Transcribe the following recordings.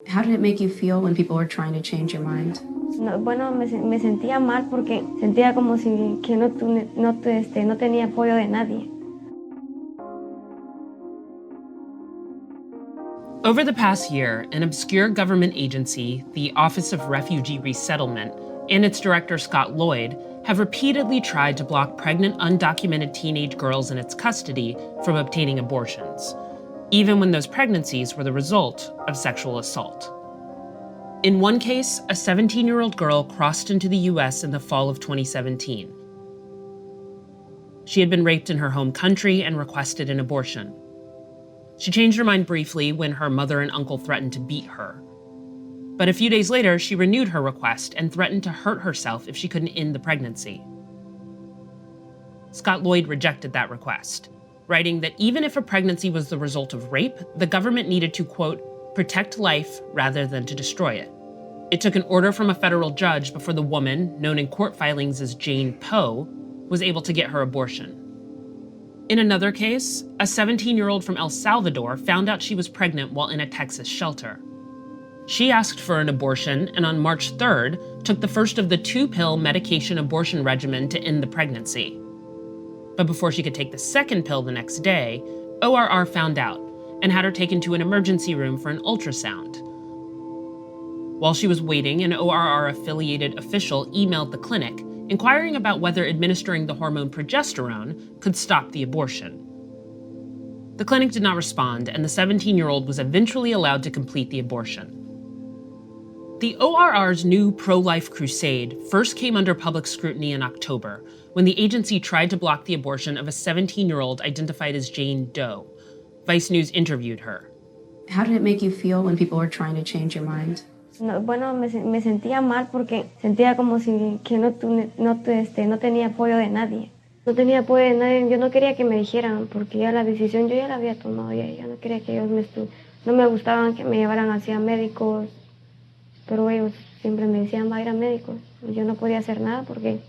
How did it make you feel when people were trying to change your mind? No, bueno, me sentía mal porque sentía como si que no tenía apoyo de nadie. Over the past year, an obscure government agency, the Office of Refugee Resettlement, and its director, Scott Lloyd, have repeatedly tried to block pregnant, undocumented teenage girls in its custody from obtaining abortions, even when those pregnancies were the result of sexual assault. In one case, a 17-year-old girl crossed into the U.S. in the fall of 2017. She had been raped in her home country and requested an abortion. She changed her mind briefly when her mother and uncle threatened to beat her. But a few days later, she renewed her request and threatened to hurt herself if she couldn't end the pregnancy. Scott Lloyd rejected that request, writing that even if a pregnancy was the result of rape, the government needed to, quote, protect life rather than to destroy it. It took an order from a federal judge before the woman, known in court filings as Jane Poe, was able to get her abortion. In another case, a 17-year-old from El Salvador found out she was pregnant while in a Texas shelter. She asked for an abortion and on March 3rd took the first of the 2-pill medication abortion regimen to end the pregnancy. But before she could take the second pill the next day, ORR found out and had her taken to an emergency room for an ultrasound. While she was waiting, an ORR-affiliated official emailed the clinic inquiring about whether administering the hormone progesterone could stop the abortion. The clinic did not respond, and the 17-year-old was eventually allowed to complete the abortion. The ORR's new pro-life crusade first came under public scrutiny in October, when the agency tried to block the abortion of a 17-year-old identified as Jane Doe. Vice News interviewed her. How did it make you feel when people were trying to change your mind? No, bueno, me sentía mal porque sentía como si que no tenía apoyo de nadie. No tenía apoyo de nadie, yo no quería que me dijeran, porque ya la decisión yo ya la había tomado, ya no quería que ellos no me gustaban que me llevaran hacia médicos, pero ellos siempre me decían, va a ir a médicos. Y yo no podía hacer nada porque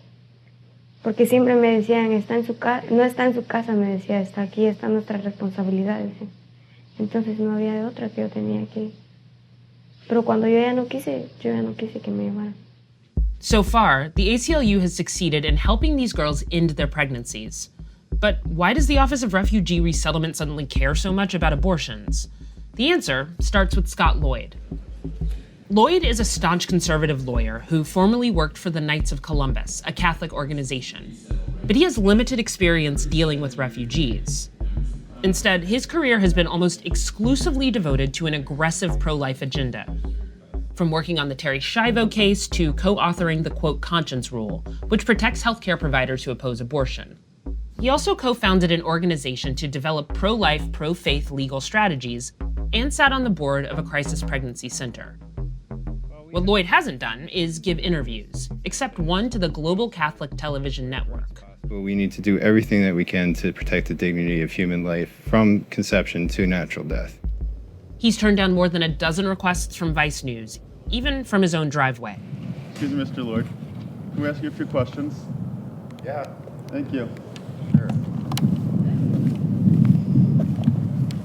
siempre me decían, no está en su casa, me decía, está aquí, están nuestras responsabilidades. Entonces no había de otra que yo tenía que ir. Pero cuando yo ya no quise que me llevaran. So far, the ACLU has succeeded in helping these girls end their pregnancies. But why does the Office of Refugee Resettlement suddenly care so much about abortions? The answer starts with Scott Lloyd. Lloyd is a staunch conservative lawyer who formerly worked for the Knights of Columbus, a Catholic organization. But he has limited experience dealing with refugees. Instead, his career has been almost exclusively devoted to an aggressive pro-life agenda. From working on the Terry Schiavo case to co-authoring the, quote, conscience rule, which protects healthcare providers who oppose abortion. He also co-founded an organization to develop pro-life, pro-faith legal strategies and sat on the board of a crisis pregnancy center. What Lloyd hasn't done is give interviews, except one to the Global Catholic Television Network. But we need to do everything that we can to protect the dignity of human life from conception to natural death. He's turned down more than a dozen requests from Vice News, even from his own driveway. Excuse me, Mr. Lloyd. Can we ask you a few questions? Yeah. Thank you. Sure.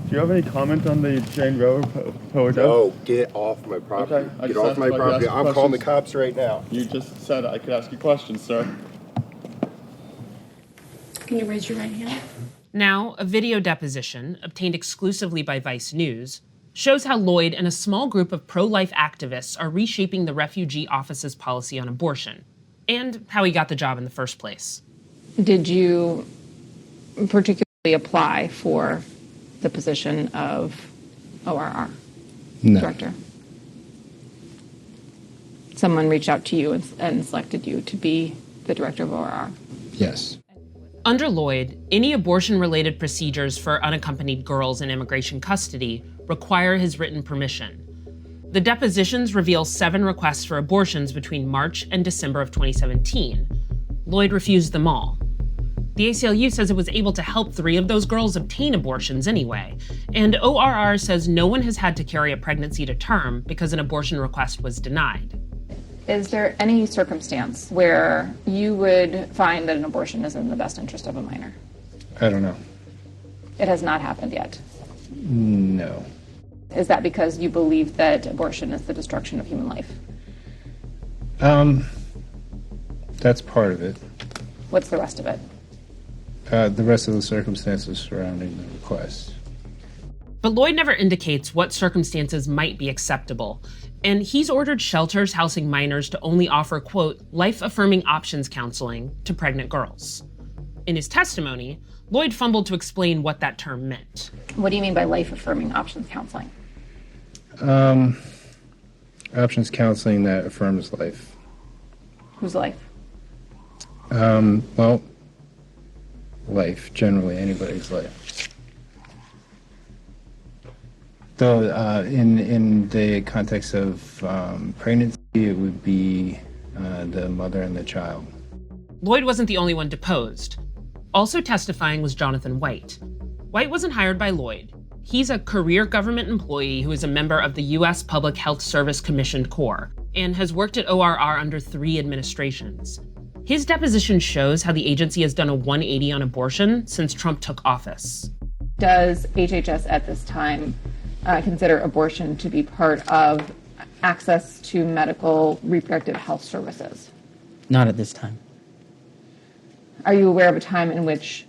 Do you have any comment on the Jane Roe death? No, get off my property. Okay, Get off my property. I'm calling the cops right now. You just said I could ask you questions, sir. Can you raise your right hand? Now, a video deposition, obtained exclusively by Vice News, shows how Lloyd and a small group of pro-life activists are reshaping the Refugee Office's policy on abortion, and how he got the job in the first place. Did you particularly apply for the position of ORR director? Someone reached out to you and selected you to be the director of ORR? Yes. Under Lloyd, any abortion-related procedures for unaccompanied girls in immigration custody require his written permission. The depositions reveal 7 requests for abortions between March and December of 2017. Lloyd refused them all. The ACLU says it was able to help 3 of those girls obtain abortions anyway, and ORR says no one has had to carry a pregnancy to term because an abortion request was denied. Is there any circumstance where you would find that an abortion is in the best interest of a minor? I don't know. It has not happened yet. No. Is that because you believe that abortion is the destruction of human life? That's part of it. What's the rest of it? The rest of the circumstances surrounding the request. But Lloyd never indicates what circumstances might be acceptable, and he's ordered shelters housing minors to only offer, quote, life-affirming options counseling to pregnant girls. In his testimony, Lloyd fumbled to explain what that term meant. What do you mean by life-affirming options counseling? Options counseling that affirms life. Whose life? Well, life, generally, anybody's life. Though, in the context of pregnancy, it would be the mother and the child. Lloyd wasn't the only one deposed. Also testifying was Jonathan White. White wasn't hired by Lloyd. He's a career government employee who is a member of the U.S. Public Health Service Commissioned Corps and has worked at ORR under 3 administrations. His deposition shows how the agency has done a 180 on abortion since Trump took office. Does HHS at this time consider abortion to be part of access to medical reproductive health services? Not at this time. Are you aware of a time in which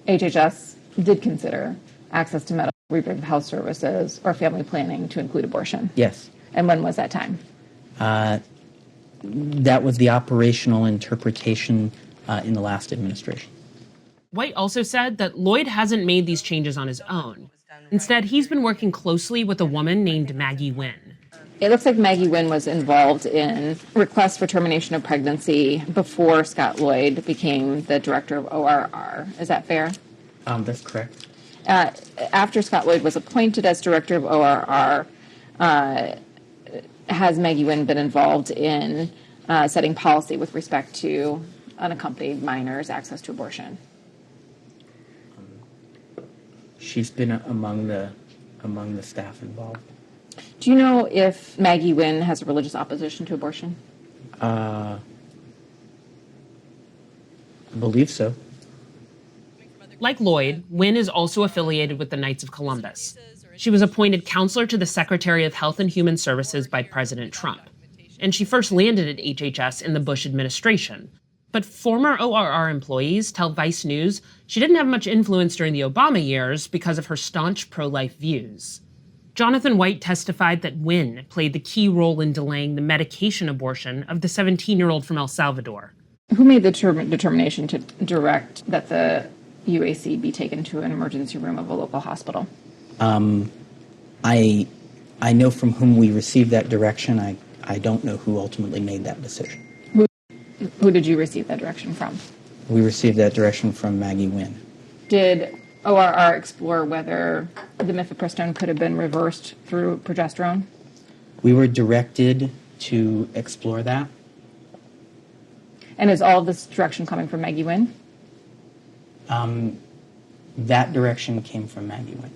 HHS did consider access to medical reproductive health services or family planning to include abortion? Yes. And when was that time? That was the operational interpretation in the last administration. White also said that Lloyd hasn't made these changes on his own. Instead, he's been working closely with a woman named Maggie Wynn. It looks like Maggie Wynn was involved in requests for termination of pregnancy before Scott Lloyd became the director of ORR. Is that fair? That's correct. After Scott Lloyd was appointed as director of ORR, has Maggie Wynn been involved in setting policy with respect to unaccompanied minors' access to abortion? She's been among the staff involved. Do you know if Maggie Wynn has a religious opposition to abortion? I believe so. Like Lloyd, Wynn is also affiliated with the Knights of Columbus. She was appointed counselor to the Secretary of Health and Human Services by President Trump. And she first landed at HHS in the Bush administration. But former ORR employees tell Vice News she didn't have much influence during the Obama years because of her staunch pro-life views. Jonathan White testified that Wynn played the key role in delaying the medication abortion of the 17-year-old from El Salvador. Who made the determination to direct that the UAC be taken to an emergency room of a local hospital? I know from whom we received that direction. I don't know who ultimately made that decision. Who did you receive that direction from? We received that direction from Maggie Wynn. Did ORR explore whether the mifepristone could have been reversed through progesterone? We were directed to explore that. And is all of this direction coming from Maggie Wynn? That direction came from Maggie Wynn.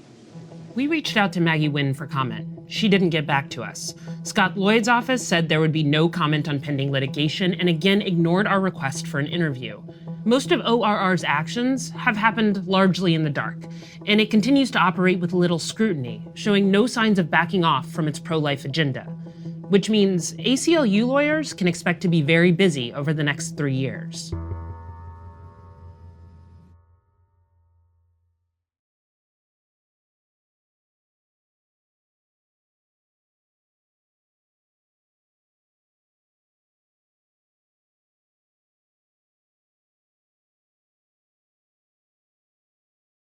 We reached out to Maggie Wynn for comment. She didn't get back to us. Scott Lloyd's office said there would be no comment on pending litigation and again ignored our request for an interview. Most of ORR's actions have happened largely in the dark, and it continues to operate with little scrutiny, showing no signs of backing off from its pro-life agenda, which means ACLU lawyers can expect to be very busy over the next 3 years.